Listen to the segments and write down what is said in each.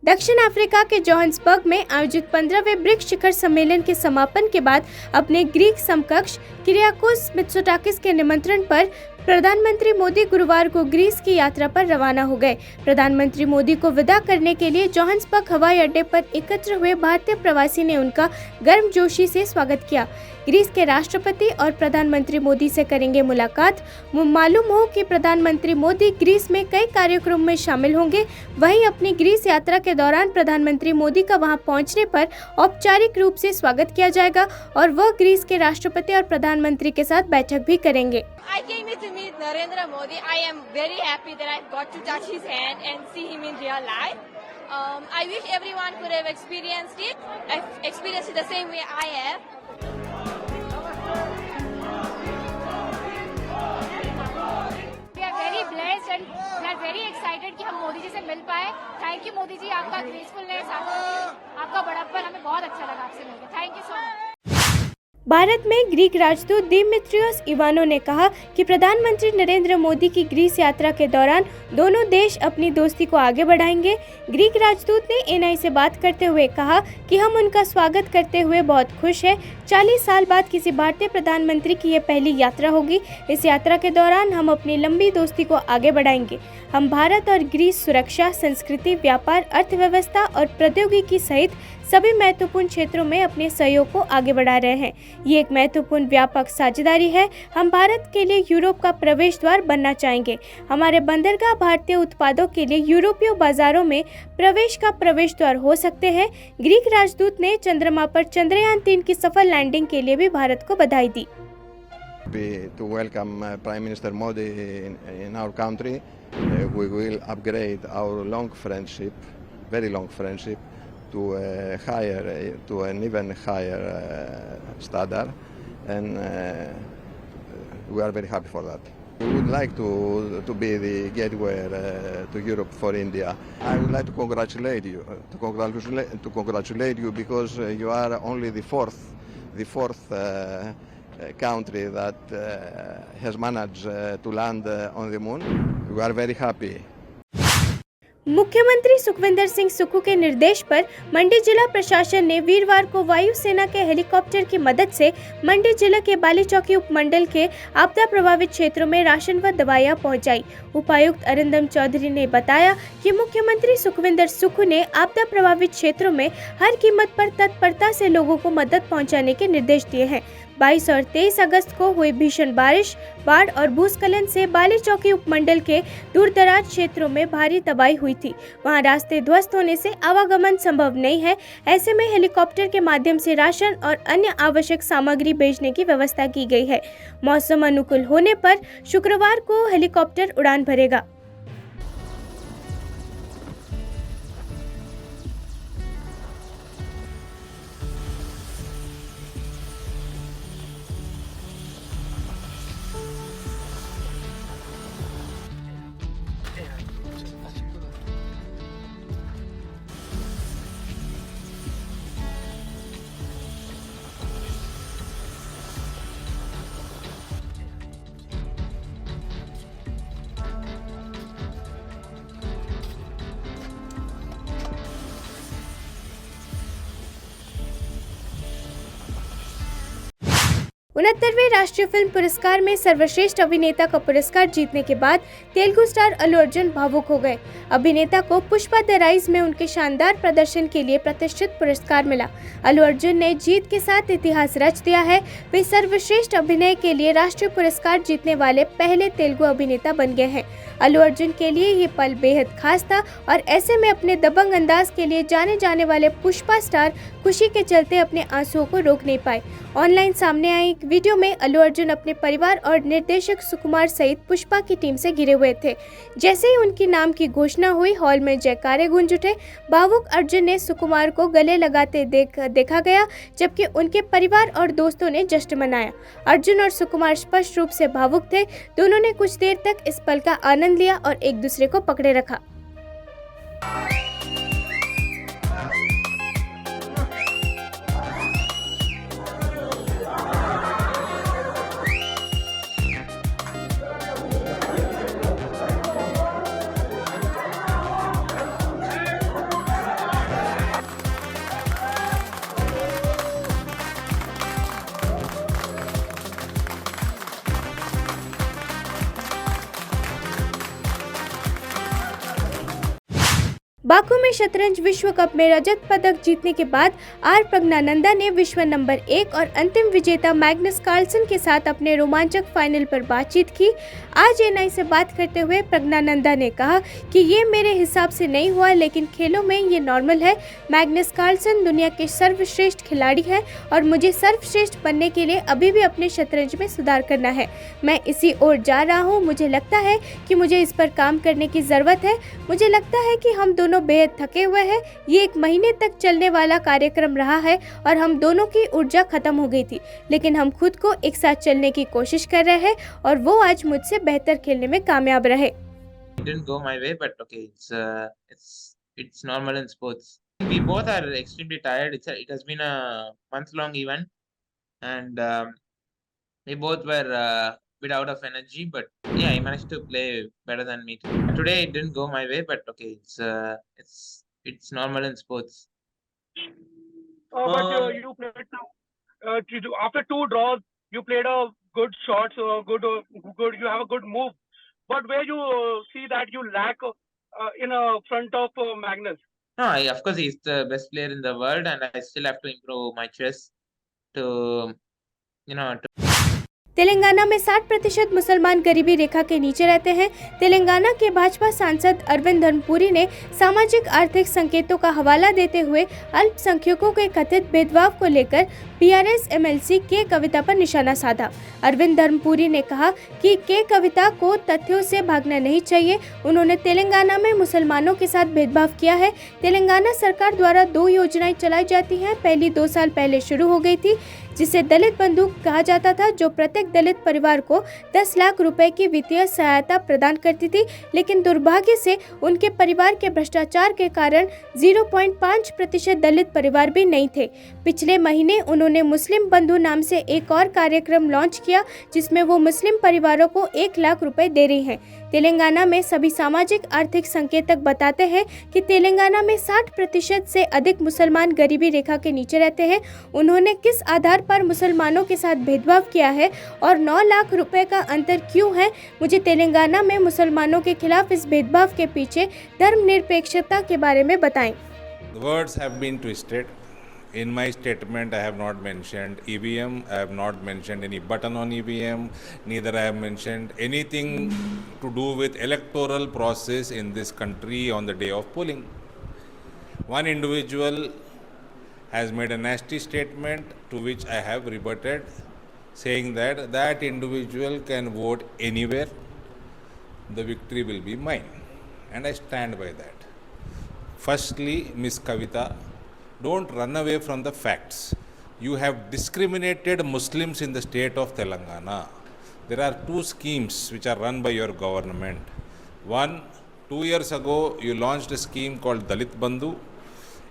दक्षिण अफ्रीका के जोहान्सबर्ग में आयोजित 15वें ब्रिक्स शिखर सम्मेलन के समापन के बाद अपने ग्रीक समकक्ष किरियाकोस मित्सोटाकिस के निमंत्रण पर प्रधानमंत्री मोदी गुरुवार को ग्रीस की यात्रा पर रवाना हो गए। प्रधानमंत्री मोदी को विदा करने के लिए जोहान्सबर्ग हवाई अड्डे पर एकत्र हुए भारतीय प्रवासी ने उनका गर्मजोशी से स्वागत किया। ग्रीस के राष्ट्रपति और प्रधानमंत्री मोदी से करेंगे मुलाकात। मालूम हो कि प्रधानमंत्री मोदी ग्रीस में कई कार्यक्रमों में शामिल होंगे। वहीं अपनी ग्रीस यात्रा के दौरान प्रधानमंत्री मोदी का वहां पहुंचने पर औपचारिक रूप से स्वागत किया जाएगा और वह ग्रीस के राष्ट्रपति और प्रधानमंत्री के साथ बैठक भी करेंगे। I came here to meet Narendra Modi. I am very happy that I got to touch his hand and see him in real life. I wish everyone could have experienced it. I've experienced it the same way I have. We are very blessed and we are very excited कि हम मोदी जी से मिल पाए। Thank you Modi ji, आपका ग्रेसफुलनेस, आपका बड़प्पन हमें बहुत अच्छा लगा आपसे मिलकर। Thank you so much. Bharat में ग्रीक राजदूत दिमित्रियोस इवानो ने कहा कि प्रधानमंत्री नरेंद्र मोदी की ग्रीस यात्रा के दौरान दोनों देश अपनी दोस्ती को आगे बढ़ाएंगे। ग्रीक राजदूत ने एएनआई से बात करते हुए कहा कि हम उनका स्वागत करते हुए बहुत खुश हैं। 40 साल बाद किसी भारतीय प्रधानमंत्री की ये पहली यात्रा होगी। इस यात्रा के दौरान हम अपनी लंबी दोस्ती को आगे बढ़ाएंगे। हम भारत और ग्रीस सुरक्षा, संस्कृति, व्यापार, अर्थव्यवस्था और प्रौद्योगिकी सहित सभी महत्वपूर्ण क्षेत्रों में अपने सहयोग को आगे बढ़ा रहे हैं। ये एक महत्वपूर्ण व्यापक साझेदारी है। हम भारत के लिए यूरोप का प्रवेश द्वार बनना चाहेंगे। हमारे बंदरगाह भारतीय उत्पादों के लिए यूरोपीय बाजारों में प्रवेश का प्रवेश द्वार हो सकते हैं। ग्रीक राजदूत ने चंद्रमा पर चंद्रयान 3 की सफल लैंडिंग के लिए भी भारत को बधाई दी। To welcome Prime Minister Modi in our country, we will upgrade our long friendship, very long friendship, to an even higher standard, and we are very happy for that. We would like to be the gateway to Europe for India. I would like to congratulate you because you are only the fourth country that has managed to land on the moon. We are very happy. मुख्यमंत्री सुखविंदर सिंह सुक्खू के निर्देश पर मंडी जिला प्रशासन ने वीरवार को वायुसेना के हेलीकॉप्टर की मदद से मंडी जिले के बालीचौकी उपमंडल के आपदा प्रभावित क्षेत्रों में राशन व दवाइयां पहुंचाई। उपायुक्त अरिंदम चौधरी ने बताया कि मुख्यमंत्री सुखविंदर सुक्खू ने आपदा प्रभावित क्षेत्रों में हर कीमत पर तत्परता से लोगों को मदद पहुंचाने के निर्देश दिए हैं। 22 और 23 अगस्त को हुई भीषण बारिश, बाढ़ और भूस्खलन से बालीचौकी उपमंडल के दूरदराज क्षेत्रों में भारी तबाही हुई थी। वहां रास्ते ध्वस्त होने से आवागमन संभव नहीं है। ऐसे में हेलीकॉप्टर के माध्यम से राशन और अन्य आवश्यक सामग्री भेजने की व्यवस्था की गई है। मौसम अनुकूल होने पर शुक्रवार को हेलीकॉप्टर उड़ान भरेगा। उनहत्तरवें राष्ट्रीय फिल्म पुरस्कार में सर्वश्रेष्ठ अभिनेता का पुरस्कार जीतने के बाद तेलुगु स्टार अल्लू अर्जुन भावुक हो गए। अभिनेता को पुष्पा द राइज में उनके शानदार प्रदर्शन के लिए प्रतिष्ठित पुरस्कार मिला। अल्लू अर्जुन ने जीत के साथ इतिहास रच दिया है। वे सर्वश्रेष्ठ अभिनय के लिए राष्ट्रीय पुरस्कार जीतने वाले पहले तेलुगु अभिनेता बन गए हैं। अल्लू अर्जुन के लिए ये पल बेहद खास था और ऐसे में अपने दबंग अंदाज के लिए जाने जाने वाले पुष्पा स्टार खुशी के चलते अपने आंसुओं को रोक नहीं पाए। ऑनलाइन सामने आई एक वीडियो में अल्लू अर्जुन अपने परिवार और निर्देशक सुकुमार सहित पुष्पा की टीम से घिरे हुए थे। जैसे ही उनकी नाम की घोषणा हुई, हॉल में जयकारे गूंज उठे। भावुक अर्जुन ने सुकुमार को गले लगाते देखा गया, जबकि उनके परिवार और दोस्तों ने जश्न मनाया। अर्जुन और सुकुमार स्पष्ट रूप से भावुक थे। दोनों ने कुछ देर तक इस पल का आनंद लिया और एक दूसरे को पकड़े रखा। बाकू में शतरंज विश्व कप में रजत पदक जीतने के बाद आर प्रज्ञानंदा ने विश्व नंबर 1 और अंतिम विजेता मैग्नस कार्लसन के साथ अपने रोमांचक फाइनल पर बातचीत की। आज एएनआई से बात करते हुए प्रज्ञानंदा ने कहा कि ये मेरे हिसाब से नहीं हुआ, लेकिन खेलों में ये नॉर्मल है। मैग्नस कार्लसन दुनिया के सर्वश्रेष्ठ खिलाड़ी हैं और मुझे सर्वश्रेष्ठ बनने के लिए अभी भी अपने शतरंज में सुधार करना है। मैं इसी ओर जा रहा हूँ। मुझे लगता है कि मुझे इस पर काम करने की ज़रूरत है। मुझे लगता है कि हम दोनों बेहद थके हुए हैं। ये 1 महीने तक चलने वाला कार्यक्रम रहा है और हम दोनों की ऊर्जा खत्म हो गई थी, लेकिन हम खुद को एक साथ चलने की कोशिश कर रहे हैं और वो आज मुझसे बेहतर खेलने में कामयाब रहे। It didn't go my way, but okay, it's normal in sports. We both are extremely tired. It has been a month-long event, and we both were a bit out of energy. But yeah, I managed to play better than me today. It didn't go my way, but okay, it's normal in sports. But you played after 2 draws. You played a good shot, so good. You have a good move. But where you see that you lack in front of Magnus? No, of course he's the best player in the world, and I still have to improve my chess to, to Telangana में 60% मुसलमान गरीबी रेखा के नीचे रहते हैं। तेलंगाना के भाजपा सांसद अरविंद धर्मपुरी ने सामाजिक आर्थिक संकेतों का हवाला देते हुए अल्पसंख्यकों के कथित भेदभाव को लेकर पीआरएस एमएलसी के कविता पर निशाना साधा। अरविंद धर्मपुरी ने कहा कि के कविता को तथ्यों से भागना नहीं चाहिए। उन्होंने तेलंगाना में मुसलमानों के साथ भेदभाव किया है। तेलंगाना सरकार द्वारा 2 योजनाएं चलाई जाती हैं। पहली 2 साल पहले शुरू हो गई थी, जिसे दलित बंधु कहा जाता था, जो प्रत्येक दलित परिवार को 10 लाख रुपए की वित्तीय सहायता प्रदान करती थी। लेकिन दुर्भाग्य से उनके परिवार के भ्रष्टाचार के कारण 0.5% दलित परिवार भी नहीं थे। पिछले महीने उन्होंने मुस्लिम बंधु नाम से एक और कार्यक्रम लॉन्च किया, जिसमें वो मुस्लिम परिवारों को 1 लाख रुपए दे रही हैं। तेलंगाना में सभी सामाजिक आर्थिक संकेतक बताते हैं कि तेलंगाना में 60% से अधिक मुसलमान गरीबी रेखा के नीचे रहते हैं। उन्होंने किस आधार पर मुसलमानों के साथ भेदभाव किया है और 9 लाख रुपए का अंतर क्यों है? मुझे तेलंगाना में मुसलमानों के खिलाफ इस भेदभाव के पीछे धर्मनिरपेक्षता के बारे में बताएं। The words have been twisted. In my statement, I have not mentioned EVM. I have not mentioned any button on EVM. Neither I have mentioned anything to do with electoral process in this country on the day of polling. One individual has made a nasty statement to which I have rebutted, saying that that individual can vote anywhere. The victory will be mine, and I stand by that. Firstly, Miss Kavita, don't run away from the facts. You have discriminated Muslims in the state of Telangana. There are 2 schemes which are run by your government. One, 2 years ago, you launched a scheme called Dalit Bandhu,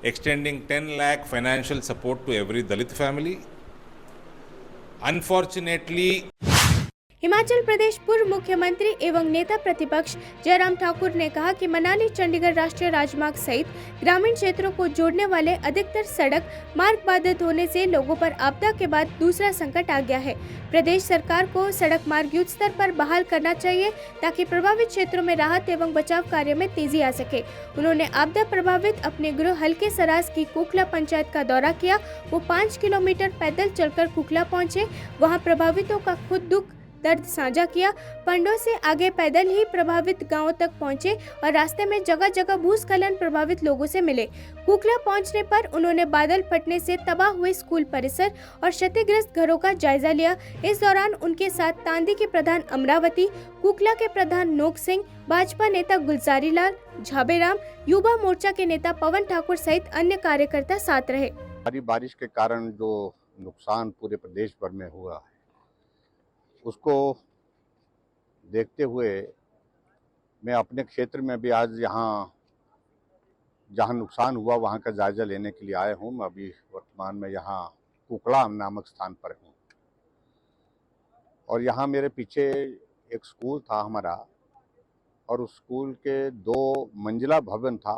extending 10 lakh financial support to every Dalit family. Unfortunately, Himachal Pradesh पूर्व मुख्यमंत्री एवं नेता प्रतिपक्ष जयराम ठाकुर ने कहा कि मनाली चंडीगढ़ राष्ट्रीय राजमार्ग सहित ग्रामीण क्षेत्रों को जोड़ने वाले अधिकतर सड़क मार्ग बाधित होने से लोगों पर आपदा के बाद दूसरा संकट आ गया है। प्रदेश सरकार को सड़क मार्ग युद्ध स्तर पर बहाल करना चाहिए ताकि प्रभावित क्षेत्रों में राहत एवं बचाव कार्य में तेजी आ सके। उन्होंने आपदा प्रभावित अपने गृह हल्के सरास की कुकला पंचायत का दौरा किया। वो 5 किलोमीटर पैदल चलकर कुकला पहुंचे। वहां प्रभावितों का खुद दुख दर्द साझा किया। पंडों से आगे पैदल ही प्रभावित गांवों तक पहुंचे और रास्ते में जगह जगह भूस्खलन प्रभावित लोगों से मिले। कुकला पहुंचने पर उन्होंने बादल फटने से तबाह हुए स्कूल परिसर और क्षतिग्रस्त घरों का जायजा लिया। इस दौरान उनके साथ तांदी के प्रधान अमरावती, कुकला के प्रधान नोक सिंह, भाजपा नेता गुलजारी लाल, झाबेराम, युवा मोर्चा के नेता पवन ठाकुर सहित अन्य कार्यकर्ता साथ रहे। भारी बारिश के कारण जो नुकसान पूरे प्रदेश भर में हुआ है, उसको देखते हुए मैं अपने क्षेत्र में भी आज यहाँ जहाँ नुकसान हुआ वहाँ का जायजा लेने के लिए आया हूँ। मैं अभी वर्तमान में यहाँ कुकला नामक स्थान पर हूँ और यहाँ मेरे पीछे एक स्कूल था हमारा और उस स्कूल के 2 मंजिला भवन था।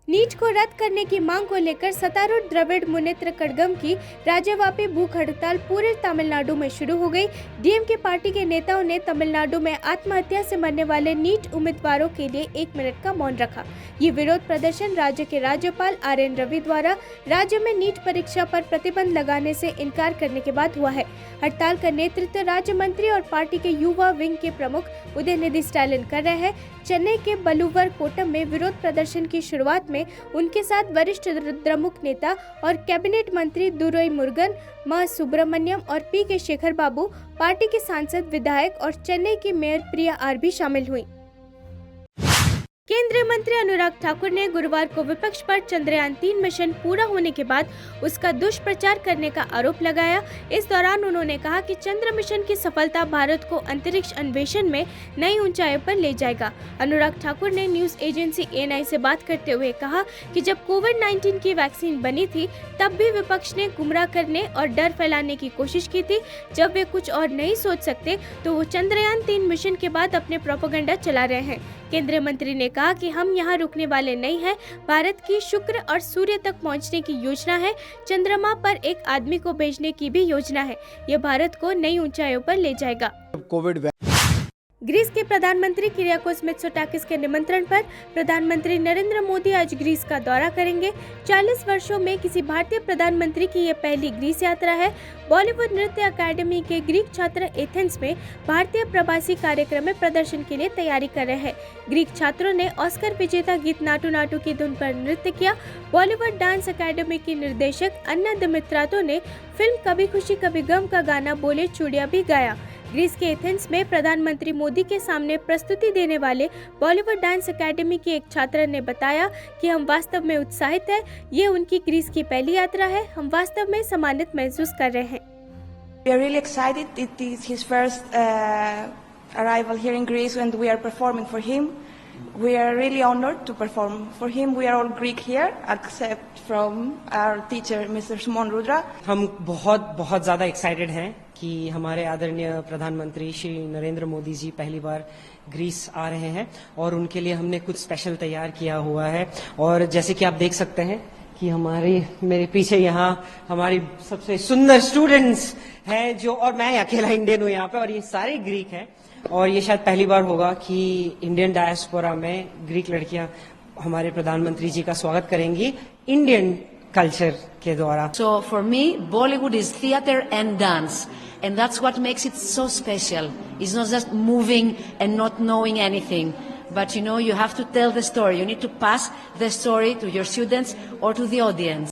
नीट को रद्द करने की मांग को लेकर सत्तारूढ़ द्रविड़ मुनेत्र कड़गम की राज्यव्यापी भूख हड़ताल पूरे तमिलनाडु में शुरू हो गई। डीएमके पार्टी के नेताओं ने तमिलनाडु में आत्महत्या से मरने वाले नीट उम्मीदवारों के लिए 1 मिनट का मौन रखा। ये विरोध प्रदर्शन राज्य के राज्यपाल RN रवि द्वारा राज्य में नीट परीक्षा पर प्रतिबंध लगाने से इनकार करने के बाद हुआ है। हड़ताल का नेतृत्व राज्य मंत्री और पार्टी के युवा विंग के प्रमुख उदयनिधि स्टालिन कर रहे हैं। चेन्नई के बलूवर कोट्टम में विरोध प्रदर्शन की शुरुआत में उनके साथ वरिष्ठ द्रमुक नेता और कैबिनेट मंत्री दुरई मुरुगन, म सुब्रमण्यम और PK शेखर बाबू, पार्टी के सांसद, विधायक और चेन्नई की मेयर प्रिया R भी शामिल हुई। केंद्रीय मंत्री अनुराग ठाकुर ने गुरुवार को विपक्ष पर चंद्रयान 3 मिशन पूरा होने के बाद उसका दुष्प्रचार करने का आरोप लगाया। इस दौरान उन्होंने कहा कि चंद्र मिशन की सफलता भारत को अंतरिक्ष अन्वेषण में नई ऊंचाई पर ले जाएगा। अनुराग ठाकुर ने न्यूज एजेंसी ANI से बात करते हुए कहा कि जब कोविड-19 की वैक्सीन बनी थी तब भी विपक्ष ने गुमराह करने और डर फैलाने की कोशिश की थी। जब वे कुछ और नहीं सोच सकते तो वो चंद्रयान 3 मिशन के बाद अपने प्रोपेगेंडा चला रहे हैं। केंद्रीय मंत्री ने कहा कि हम यहाँ रुकने वाले नहीं हैं। भारत की शुक्र और सूर्य तक पहुँचने की योजना है। चंद्रमा पर एक आदमी को भेजने की भी योजना है। यह भारत को नई ऊंचाइयों पर ले जाएगा। ग्रीस के प्रधानमंत्री किरियाकोस मित्सोटाकिस के निमंत्रण पर प्रधानमंत्री नरेंद्र मोदी आज ग्रीस का दौरा करेंगे। 40 वर्षों में किसी भारतीय प्रधानमंत्री की यह पहली ग्रीस यात्रा है। बॉलीवुड नृत्य अकादमी के ग्रीक छात्र एथेंस में भारतीय प्रवासी कार्यक्रम में प्रदर्शन के लिए तैयारी कर रहे हैं। ग्रीक छात्रों ने ऑस्कर विजेता गीत नाटू नाटू की धुन पर नृत्य किया। बॉलीवुड डांस अकादमी की निर्देशक अन्ना दिमित्रातो ने फिल्म कभी खुशी कभी गम का गाना बोले चूड़िया भी गाया। ग्रीस के एथेंस में प्रधानमंत्री मोदी के सामने प्रस्तुति देने वाले बॉलीवुड डांस अकादमी के एक छात्र ने बताया कि हम वास्तव में उत्साहित हैं। ये उनकी ग्रीस की पहली यात्रा है। हम वास्तव में सम्मानित महसूस कर रहे हैं। We are really excited. It is his first arrival here in Greece and we are performing for him. We are really honored to perform for him. We are all Greek here except from our teacher Mr. Sumon Rudra. हम बहुत ज़्यादा excited हैं कि हमारे आदरणीय प्रधानमंत्री श्री नरेंद्र मोदी जी पहली बार Greece आ रहे हैं और उनके लिए हमने कुछ स्पेशल तैयार किया हुआ है। और जैसे कि आप देख सकते हैं कि मेरे पीछे यहाँ हमारी सबसे सुंदर स्टूडेंट्स हैं जो, और मैं अकेला इंडियन हूँ यहाँ पे और ये सारे ग्रीक हैं। और ये शायद पहली बार होगा कि इंडियन डायस्पोरा में ग्रीक लड़कियां हमारे प्रधानमंत्री जी का स्वागत करेंगी इंडियन कल्चर के द्वारा। So for me, Bollywood is theater and dance, and that's what makes it so special. It's not just moving and not knowing anything, but you have to tell the story. You need to pass the story to your students or to the audience.